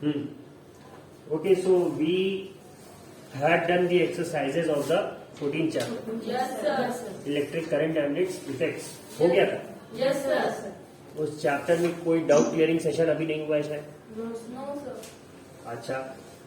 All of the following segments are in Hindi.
Okay, so we had done the exercises of the 14th chapter. Yes, sir. Electric current and its effects. हो गया था? Yes, sir. उस चैप्टर में कोई डाउट क्लियरिंग सेशन अभी नहीं हुआ है शायद? No, sir. अच्छा,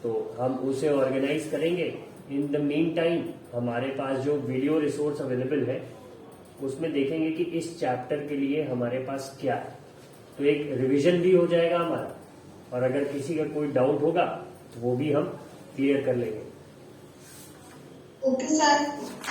तो हम उसे ऑर्गेनाइज करेंगे. इन द मीन टाइम हमारे पास जो वीडियो रिसोर्स अवेलेबल है उसमें देखेंगे कि इस चैप्टर के लिए हमारे पास क्या है. तो एक रिवीजन भी हो जाएगा हमारा, और अगर किसी का कोई डाउट होगा तो वो भी हम क्लियर कर लेंगे. Okay sir.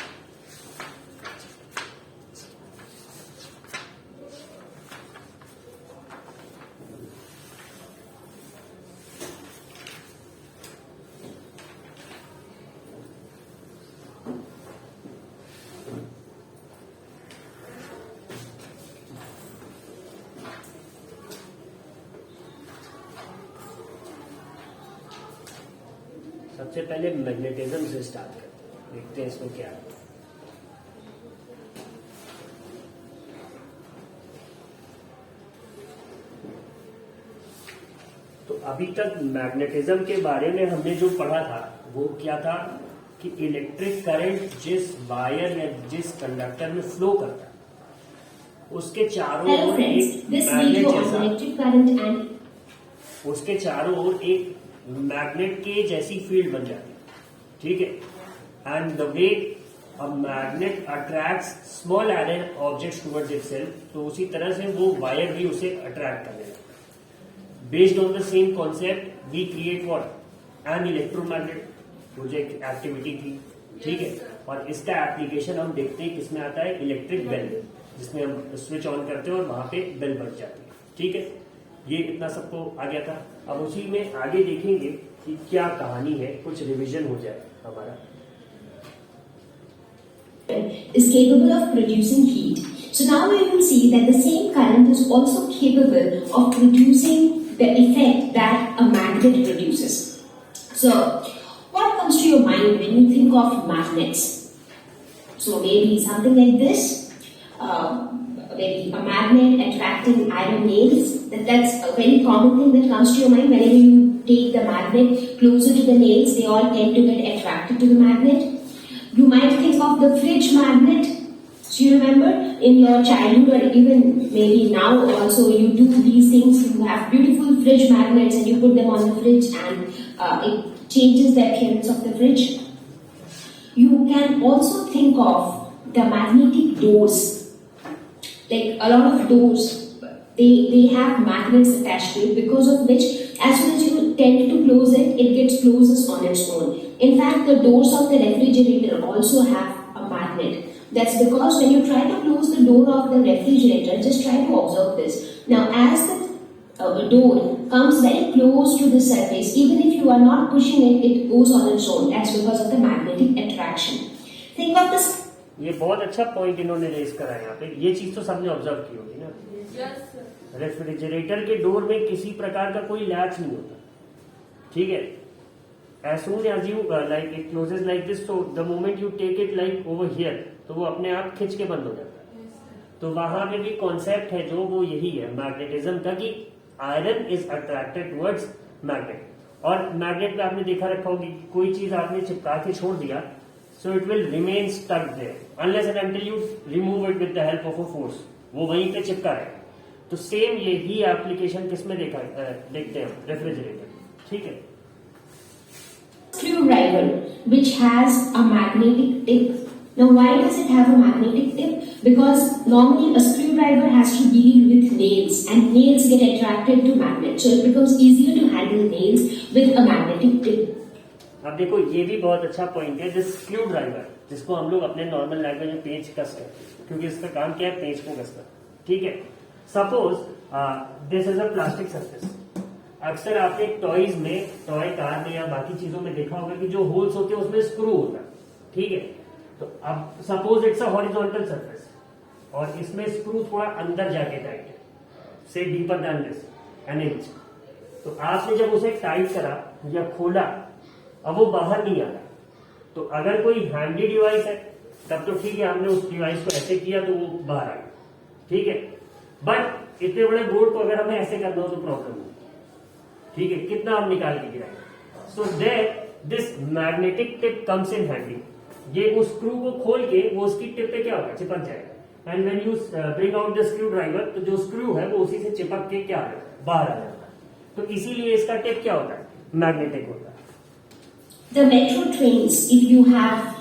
सबसे पहले मैग्नेटिज्म से स्टार्ट करते हैं, देखते हैं इसमें क्या है. तो अभी तक मैग्नेटिज्म के बारे में हमने जो पढ़ा था वो क्या था कि इलेक्ट्रिक करंट जिस वायर या जिस कंडक्टर में फ्लो करता है उसके चारों Hello ओर friends, एक this मैग्नेट video on जैसा, electric current and उसके चारों ओर एक मैग्नेट के जैसी फील्ड बन जाती है. ठीक है. And the way a magnet attracts small iron objects towards itself, तो उसी तरह से वो वायर भी उसे अट्रैक्ट करने लगता है. Based on the same concept we create what an electromagnet, वो जो एक एक्टिविटी थी. ठीक है. और इसका एप्लीकेशन हम देखते हैं किसमें आता है, इलेक्ट्रिक बेल, जिसमें हम स्विच ऑन करते हैं और वहां पे बेल बज जाती है. ठीक है. ये इतना सबको आ गया था. अब उसी में आगे देखेंगे कि क्या कहानी है, कुछ रिवीजन हो जाए हमारा. is capable of producing heat. So now we will see that the same current is also capable of producing the effect that a magnet produces. So what comes to your mind when you think of magnets? So maybe something like this. Maybe a magnet attracting iron nails. That's a very common thing that comes to your mind. Whenever you take the magnet closer to the nails, they all tend to get attracted to the magnet. You might think of the fridge magnet. So you remember in your childhood or even maybe now also you do these things. You have beautiful fridge magnets and you put them on the fridge and it changes the appearance of the fridge. You can also think of the magnetic doors. Like a lot of doors, they have magnets attached to it, because of which as soon as you tend to close it, it gets closes on its own. In fact, the doors of the refrigerator also have a magnet. That's because when you try to close the door of the refrigerator, just try to observe this. Now as the door comes very close to the surface, even if you are not pushing it, it goes on its own. That's because of the magnetic attraction. Think of this. ये बहुत अच्छा पॉइंट इन्होंने रेज करा है यहाँ पे. ये चीज तो सबने ऑब्जर्व की होगी ना. Yes, sir. रेफ्रिजरेटर के डोर में किसी प्रकार का कोई लैच नहीं होता. ठीक है. As soon as you like it closes like this, so the moment you take it like over here, तो वो अपने आप खिंच के बंद हो जाता है. तो वहां पे भी कॉन्सेप्ट है जो वो यही है मैग्नेटिज्म का, कि iron is attracted towards magnet. और मैग्नेट पे आपने देखा रखा होगी कि कोई चीज आपने चिपका के छोड़ दिया, so it will remain stuck there unless and until you remove it with the help of a force. वो वहीं पे चिपका है. तो सेम यही एप्लीकेशन किसमें देखते हैं, रेफ्रिजरेटर. ठीक है. Screwdriver, which has a magnetic tip. Now why does it have a magnetic tip? Because normally a screwdriver has to deal with nails and nails get attracted to magnets, so it becomes easier to handle nails with a magnetic tip. अब देखो ये भी बहुत अच्छा पॉइंट है. जिस स्क्रू ड्राइवर, जिसको हम लोग अपने नॉर्मल लैंग्वेज में पेंच कस करते हैं, क्योंकि इसका काम क्या है, पेंच को कसना. ठीक है. Suppose this is a plastic surface. अक्सर आपने टॉयज में, टॉय कार में या बाकी चीजों में देखा होगा कि जो होल्स होते हैं उसमें स्क्रू होता है. ठीक है. तो अब suppose it's a horizontal surface और इसमें स्क्रू थोड़ा अंदर जाके टाइट है, से deeper than this an inch. तो आपने जब उसे टाइट करा या खोला, अब वो बाहर नहीं आ रहा. तो अगर कोई हैंडी डिवाइस है तब तो ठीक है, हमने उस डिवाइस को ऐसे किया तो वो बाहर आ गया. ठीक है. बट इतने बड़े बोर्ड को अगर हमें ऐसे करना हो तो प्रॉब्लम हो. ठीक है, कितना आप निकाल के गिराएंगे। So there this magnetic tip comes in handy, ये उस स्क्रू को खोल के वो उसकी टिप पे क्या होगा, चिपक जाएगा। And when you bring out the screw driver, तो जो स्क्रू है वो उसी से चिपक के क्या आ जाएगा, बाहर आ जाएगा। तो इसीलिए इसका टिप क्या होता है, मैग्नेटिक होता है। The metro trains, if you have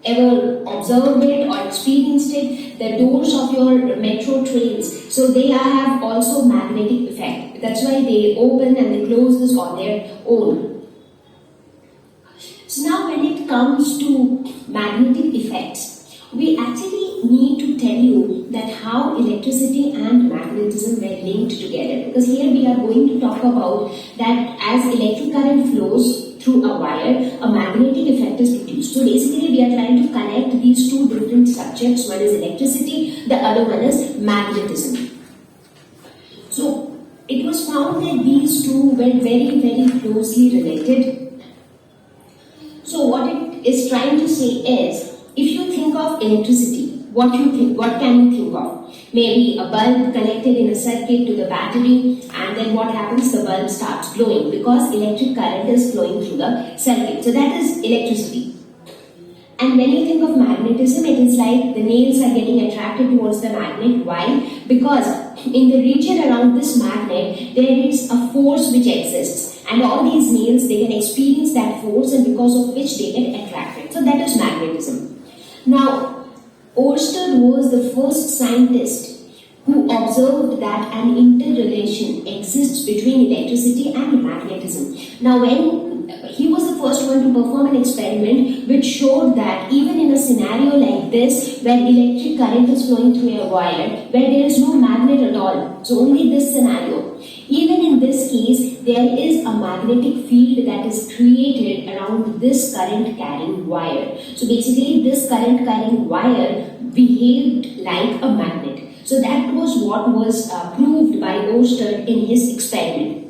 ever observed it or experienced it, the doors of your metro trains, so they have also magnetic effect. That's why they open and they close this on their own. So now when it comes to magnetic effects, we actually need to tell you that how electricity and magnetism were linked together, because here we are going to talk about that as electric current flows through a wire, a magnetic effect is produced. So basically we are trying to connect these two different subjects. One is electricity, the other one is magnetism. So it was found that these two were very, very closely related. So what it is trying to say is, if you think of electricity, what can you think of? Maybe a bulb connected in a circuit to the battery, and then what happens? The bulb starts glowing because electric current is flowing through the circuit. So that is electricity. And when you think of magnetism, it is like the nails are getting attracted towards the magnet. Why? Because in the region around this magnet, there is a force which exists. And all these nails, they can experience that force, and because of which they get attracted. So that is magnetism. Now, Oersted was the first scientist who observed that an interrelation exists between electricity and magnetism. Now, when he was the first one to perform an experiment which showed that even in a scenario like this, where electric current is flowing through a wire, where there is no magnet at all, so only this scenario, even in this case, there is a magnetic field that is created around this current carrying wire. So basically, this current carrying wire behaved like a magnet. So that was what was proved by Oersted in his experiment.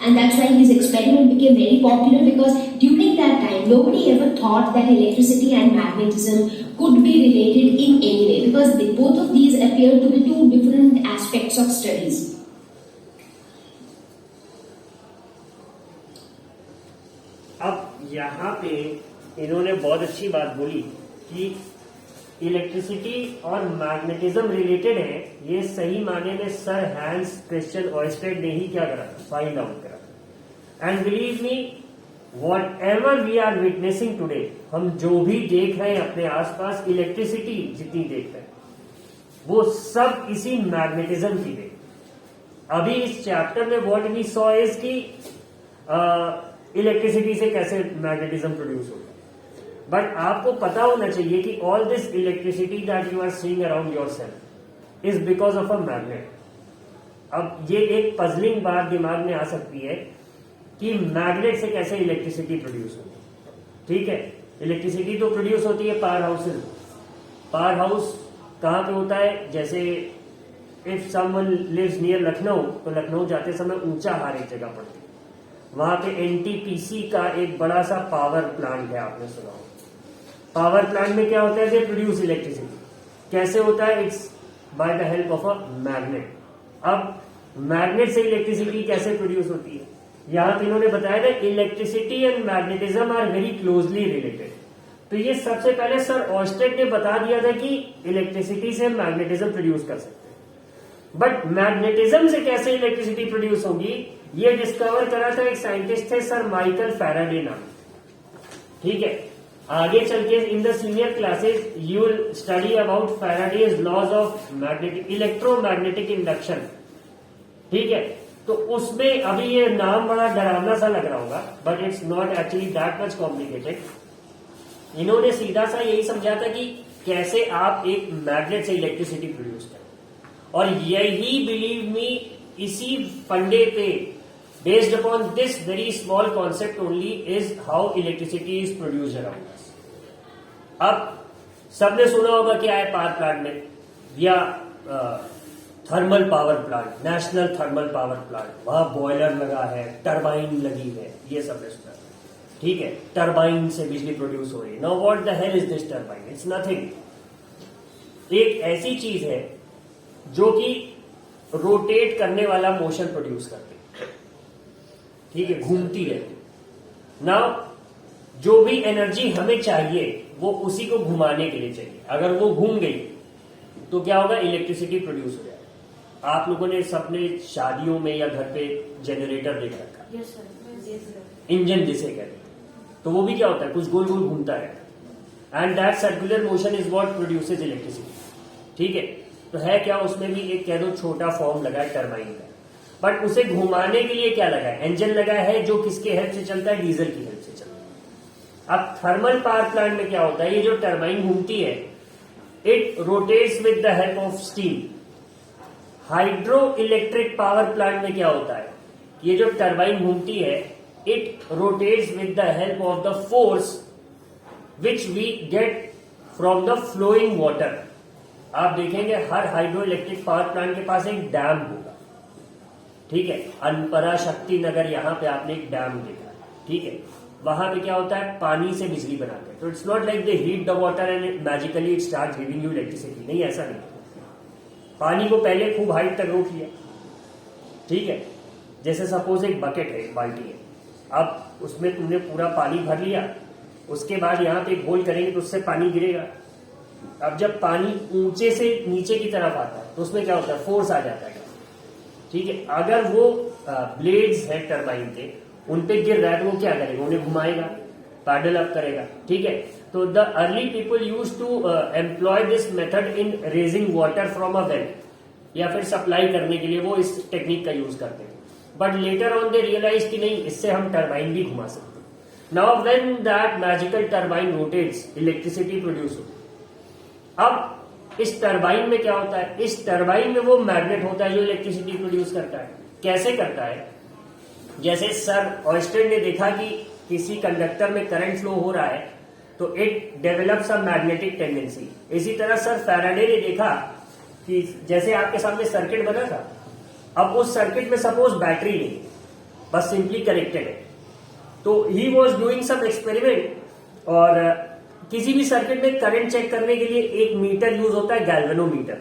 And that's why his experiment became very popular, because during that time, nobody ever thought that electricity and magnetism could be related in any way, because both of these appear to be two different aspects of studies. अब यहाँ पे इन्होंने बहुत अच्छी बात बोली कि इलेक्ट्रिसिटी और मैग्नेटिज्म रिलेटेड है। ये सही माने में सर हैंस क्रिश्चियन ऑयस्टेड ने ही क्या करा, फाइंड आउट करा। And believe me, whatever we are witnessing today, हम जो भी देख रहे हैं अपने आसपास, इलेक्ट्रिसिटी जितनी देख रहे हैं, वो सब इसी मैग्नेटिज्म की देख। अभी इस चैप्टर में व्हाट वी सॉ इज की इलेक्ट्रिसिटी से कैसे मैग्नेटिज्म प्रोड्यूस होता है, बट आपको पता होना चाहिए कि all this electricity that you are seeing around yourself is because of a magnet. अब ये एक पजलिंग बात दिमाग में आ सकती है कि मैग्नेट से कैसे इलेक्ट्रिसिटी प्रोड्यूस होती है। ठीक है, इलेक्ट्रिसिटी तो प्रोड्यूस होती है पावर हाउसेज। पावर हाउस कहाँ पे होता है, जैसे if someone lives near Lucknow, तो लखनऊ जाते समय ऊंचा हार एक जगह पड़ती है, वहां पे एनटीपीसी का एक बड़ा सा पावर प्लांट है, आपने सुना हो। पावर प्लांट में क्या होता है, दे प्रोड्यूस इलेक्ट्रिसिटी। कैसे होता है, it's by the help of a magnet. अब मैग्नेट से इलेक्ट्रिसिटी कैसे प्रोड्यूस होती है, यहां पे इन्होंने बताया था electricity and magnetism are very closely related. तो ये सबसे पहले सर ऑयस्टेड ने बता दिया था कि इलेक्ट्रिसिटी से मैग्नेटिज्म प्रोड्यूस कर सकते हैं, बट मैग्नेटिज्म से कैसे इलेक्ट्रिसिटी प्रोड्यूस होगी ये डिस्कवर करा था एक साइंटिस्ट थे सर माइकल फैराडे नाम। ठीक है, आगे चल के in the senior classes you will study about Faraday's laws of magnetic electromagnetic induction. ठीक है, तो उसमें अभी ये नाम बड़ा डरावना सा लग रहा होगा, but it's not actually that much complicated. इन्होंने सीधा सा यही समझा था कि कैसे आप एक मैग्नेट से इलेक्ट्रिसिटी प्रोड्यूस करें, और यही बिलीव मी इसी फंडे पे based upon this very small concept only is how electricity is produced around us. अब सबने सुना होगा क्या है पावर प्लांट में, या thermal power plant, national thermal power plant, वहां बॉयलर लगा है, टरबाइन लगी है, ये सबने सुना। ठीक है, टरबाइन से बिजली प्रोड्यूस हो रही है। Now what the hell is this turbine? It's nothing. एक ऐसी चीज है जो कि रोटेट करने वाला मोशन प्रोड्यूस करती है। ठीक है, घूमती रहती। नाउ जो भी एनर्जी हमें चाहिए वो उसी को घुमाने के लिए चाहिए। अगर वो घूम गई तो क्या होगा, इलेक्ट्रिसिटी प्रोड्यूस हो जाएगा। आप लोगों ने सबने शादियों में या घर पे जनरेटर देख रखा है, Yes, sir. Yes, sir. Engine जिसे कहते हैं, तो वो भी क्या होता है, कुछ गोल गोल घूमता रहता है, and that circular motion is what produces electricity. ठीक है, तो है क्या, उसमें भी एक कह दो छोटा फॉर्म लगा है टरबाइन का, बट उसे घुमाने के लिए क्या लगा है, इंजन लगा है, जो किसके हेल्प से चलता है, डीजल की हेल्प से चलता है। अब थर्मल पावर प्लांट में क्या होता है, ये जो टरबाइन घूमती है, it rotates with the help of steam. Hydro electric power plant में क्या होता है, ये जो टरबाइन घूमती है, it rotates with the help of the force which we get from the flowing water. आप देखेंगे हर हाइड्रो इलेक्ट्रिक पावर प्लांट के पास एक डैम होगा, ठीक है, अनपरा शक्ति नगर यहां पे आपने एक डैम देखा, ठीक है, वहां पे क्या होता है, पानी से बिजली बनाते हैं। तो it's not like they heat the water and magically it start giving you electricity, नहीं, ऐसा नहीं। पानी को पहले खूब हाइट तक रोक लिया, ठीक है, जैसे सपोज एक बकेट है, एक बाल्टी है, अब उसमें तुमने पूरा पानी भर लिया, उसके बाद यहां पे एक होल करेंगे तो उससे पानी गिरेगा। अब जब पानी ऊंचे से नीचे की तरफ आता है तो उसमें क्या होता है, फोर्स आ जाता है, ठीक है। अगर वो ब्लेड्स है टरबाइन के, उन पे गिर रहा है तो वो क्या करेगा, उन्हें घुमाएगा, पैडल अप करेगा, ठीक है। तो the early people use to employ this method in raising water from a well, या फिर सप्लाई करने के लिए वो इस टेक्निक का यूज करते हैं। But later on they realize कि नहीं, इससे हम टरबाइन भी घुमा सकते हैं। Now when that magical turbine rotates, electricity produce होती है। अब इस टरबाइन में क्या होता है, इस टरबाइन में वो मैग्नेट होता है जो इलेक्ट्रिसिटी प्रोड्यूस करता है। कैसे करता है, जैसे सर ऑयस्टेड ने देखा कि किसी कंडक्टर में करंट फ्लो हो रहा है तो it develops a magnetic tendency. इसी तरह सर फैराडे ने देखा कि जैसे आपके सामने सर्किट बना था, अब उस सर्किट में सपोज बैटरी नहीं, बस सिंपली कनेक्टेड है, तो he was doing some experiment, और किसी भी सर्किट में करंट चेक करने के लिए एक मीटर यूज होता है, गैल्वेनोमीटर,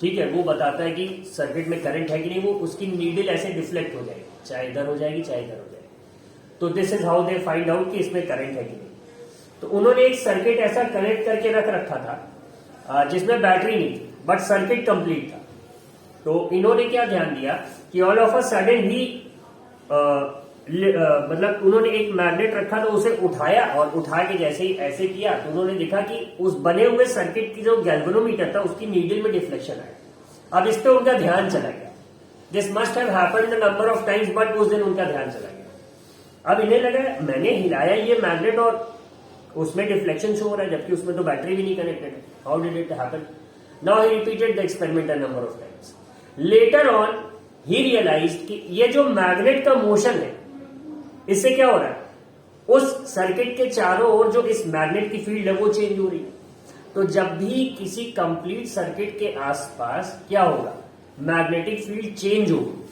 ठीक है, वो बताता है कि सर्किट में करंट है कि नहीं, वो उसकी नीडल ऐसे डिफ्लेक्ट हो जाएगी, चाहे इधर हो जाएगी चाहे इधर हो जाएगी। तो this is how they find out कि इसमें करंट है कि नहीं। तो उन्होंने एक सर्किट ऐसा कनेक्ट करके रख रखा था जिसमें बैटरी नहीं थी, बट सर्किट कंप्लीट था। तो इन्होंने क्या ध्यान दिया कि ऑल ऑफ अ सडन ही मतलब उन्होंने एक मैग्नेट रखा तो उसे उठाया, और उठा के जैसे ही ऐसे किया तो उन्होंने देखा कि उस बने हुए सर्किट की जो गैल्वेनोमीटर था उसकी नीडल में डिफ्लेक्शन आया। अब इस पे उनका ध्यान चला गया। This must have happened the number of times, but उस दिन उनका ध्यान चला गया। अब इन्हें लगा मैंने हिलाया ये मैग्नेट और उसमें डिफ्लेक्शन शो हो रहा है, जबकि उसमें तो बैटरी भी नहीं कनेक्टेड है। How did it happen? Now he repeated the experiment a number of times. Later on he realized कि ये जो मैग्नेट का मोशन है, इससे क्या हो रहा है, उस सर्किट के चारों ओर जो इस मैग्नेट की फील्ड है वो चेंज हो रही है। तो जब भी किसी कंप्लीट सर्किट के आसपास क्या होगा, मैग्नेटिक फील्ड चेंज होगी,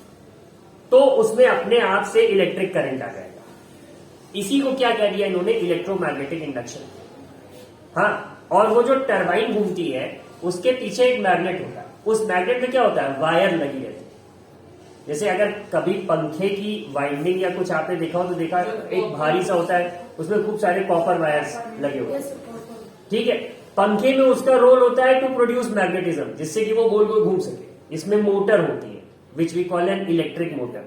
तो उसमें अपने आप से इलेक्ट्रिक करंट आ जाएगा। इसी को क्या कह दिया इन्होंने, इलेक्ट्रोमैग्नेटिक इंडक्शन। हाँ, और वो जो टरबाइन घूमती है उसके पीछे एक मैग्नेट होता है, उस मैग्नेट में क्या होता है, वायर लगी रहती है। जैसे अगर कभी पंखे की वाइंडिंग या कुछ आपने देखा हो तो देखा एक भारी सा होता है, उसमें खूब सारे कॉपर वायर्स लगे हुए हैं, ठीक है। पंखे में उसका रोल होता है टू प्रोड्यूस मैग्नेटिज्म, जिससे कि वो गोल गोल घूम सके। इसमें मोटर होती है which we call an electric motor.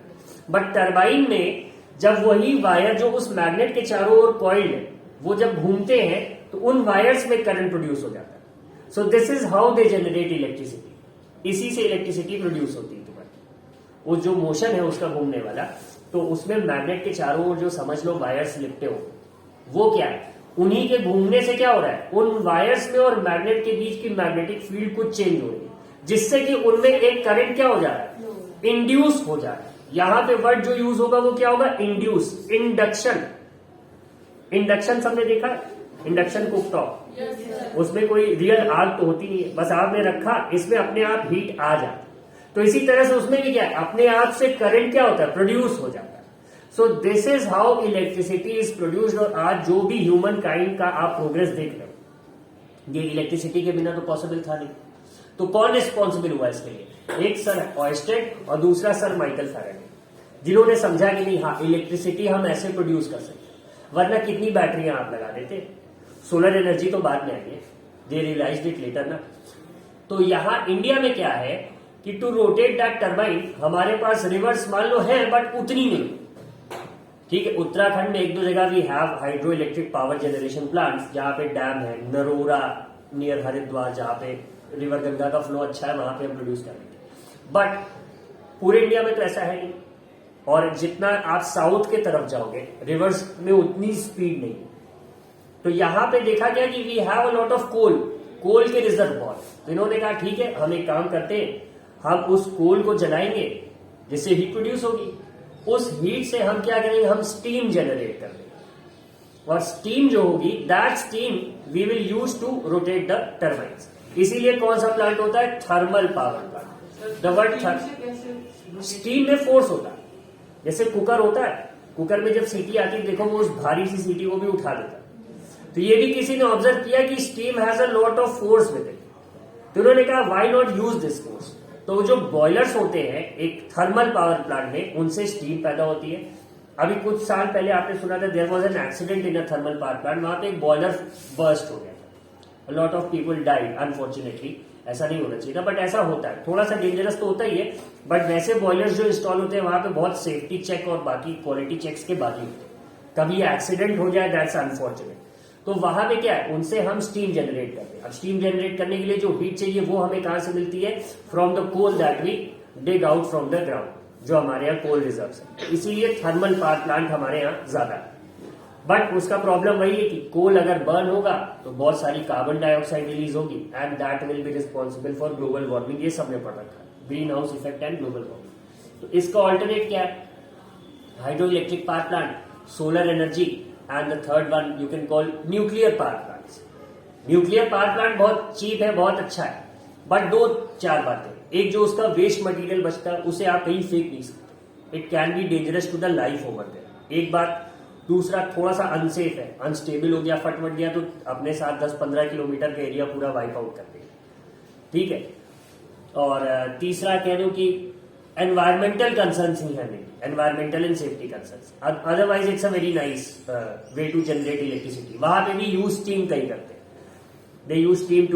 But turbine में जब वही वायर जो उस मैग्नेट के चारों ओर कॉइल्ड है, वो जब घूमते हैं तो उन वायर्स में करंट प्रोड्यूस हो जाता है। So this is how they generate electricity. इसी से इलेक्ट्रिसिटी प्रोड्यूस होती है। वो जो मोशन है उसका घूमने वाला, तो उसमें मैग्नेट के चारों ओर जो समझ लो वायर्स लिपटे हो, वो क्या है, उन्हीं के घूमने से क्या हो रहा है, उन वायर्स में और मैग्नेट के बीच की मैग्नेटिक फील्ड कुछ चेंज हो रही है, जिससे कि उनमें एक करंट क्या हो जा रहा है, इंड्यूस हो जा रहा है। यहां पे वर्ड जो यूज होगा वो क्या होगा, इंड्यूस, इंडक्शन। इंडक्शन सबने देखा, इंडक्शन कुकटॉप, उसमें कोई रियल आग तो होती नहीं है, बस आग में रखा, इसमें अपने आप हीट आ जाता है। तो इसी तरह से उसमें भी क्या है, अपने आप से करंट क्या होता है, प्रोड्यूस हो जाता है। So this is how electricity is produced. और आज जो भी ह्यूमन काइंड का आप प्रोग्रेस देख रहे हो, ये इलेक्ट्रिसिटी के बिना तो पॉसिबल था नहीं। तो कौन रिस्पॉन्सिबल हुआ इसके लिए, एक सर ऑयस्टेड और दूसरा सर माइकल फैराडे। जिन्होंने समझा कि नहीं, हाँ इलेक्ट्रिसिटी हम ऐसे प्रोड्यूस कर सकते हैं, वरना कितनी बैटरियां आप लगा देते। सोलर एनर्जी तो बाद में आई है, दे रियलाइज्ड इट लेटर ना। तो यहां इंडिया में क्या है कि टू रोटेट दैट टर्बाइन हमारे पास रिवर्स मान लो है, बट उतनी नहीं। ठीक है, उत्तराखंड में एक दो जगह we have hydro electric power generation plants, जहां पे डैम है, नरोरा नियर हरिद्वार, जहां पे रिवर गंगा का फ्लो अच्छा है, वहां पे हम प्रोड्यूस करेंगे। बट पूरे इंडिया में तो ऐसा है नहीं, और जितना आप साउथ के तरफ जाओगे रिवर्स में उतनी स्पीड नहीं। तो यहां पे देखा गया कि we have a lot of coal के रिजर्व बहुत। तो इन्होंने कहा ठीक है, हम एक काम करते हैं, हम उस कोल को जलाएंगे जिससे हीट प्रोड्यूस होगी। उस हीट से हम क्या करेंगे, हम स्टीम जनरेट कर देंगे, और स्टीम जो होगी that steam we will use to rotate the turbines. इसीलिए कौन सा प्लांट होता है, thermal power plant. The word steam में फोर्स होता है, जैसे कुकर होता है, कुकर में जब सीटी आती है देखो, वो उस भारी सी सीटी को भी उठा देता है। तो ये भी किसी ने ऑब्जर्व किया कि steam has a lot of force with it. तो उन्होंने कहा why not use this force. तो जो बॉयलर्स होते हैं एक थर्मल पावर प्लांट में, उनसे स्टीम पैदा होती है। अभी कुछ साल पहले आपने सुना था there was an accident in a thermal power plant, वहां पे एक बॉयलर बर्स्ट हो गया था, lot of people died unfortunately. ऐसा नहीं होना चाहिए था, बट ऐसा होता है, थोड़ा सा डेंजरस तो होता ही है। बट वैसे बॉयलर्स जो इंस्टॉल होते हैं वहां पे बहुत सेफ्टी चेक और बाकी क्वालिटी चेक्स के बाद ही होते हैं। कभी एक्सीडेंट हो जाए दैट्स अनफॉर्चुनेट। तो वहां पे क्या है, उनसे हम स्टीम जनरेट करते हैं। अब स्टीम जनरेट करने के लिए जो हीट चाहिए वो हमें कहां से मिलती है, from the coal that we dig out from the ground, जो हमारे यहाँ कोल रिजर्व है। इसीलिए थर्मल पावर प्लांट हमारे यहाँ ज्यादा है। बट उसका प्रॉब्लम वही है कि कोल अगर बर्न होगा तो बहुत सारी कार्बन डाइऑक्साइड रिलीज होगी, and that will be responsible for global warming. ये सबने पढ़ रखा है, green house effect and global warming. तो इसका ऑल्टरनेट क्या है, hydro electric power plant, solar energy, and the third one you can call nuclear power plants. Nuclear power plant बहुत चीप है, बहुत अच्छा है, बट दो चार बातें। एक, जो उसका वेस्ट मटेरियल बचता है उसे आप कहीं फेंक नहीं सकते, it can be dangerous to the life over there, एक बात। दूसरा, थोड़ा सा अनसेफ है, अनस्टेबल हो गया, फटमट गया तो अपने साथ 10-15 किलोमीटर का एरिया पूरा वाइप आउट कर देगा। ठीक है, और तीसरा कह दो कि एनवायरमेंटल कंसर्न्स ही है, नहीं environmental and safety concerns. Otherwise it's a very nice way to generate electricity. वहां पे भी यूज स्टीम कहीं करते हैं, दे यूज स्टीम टू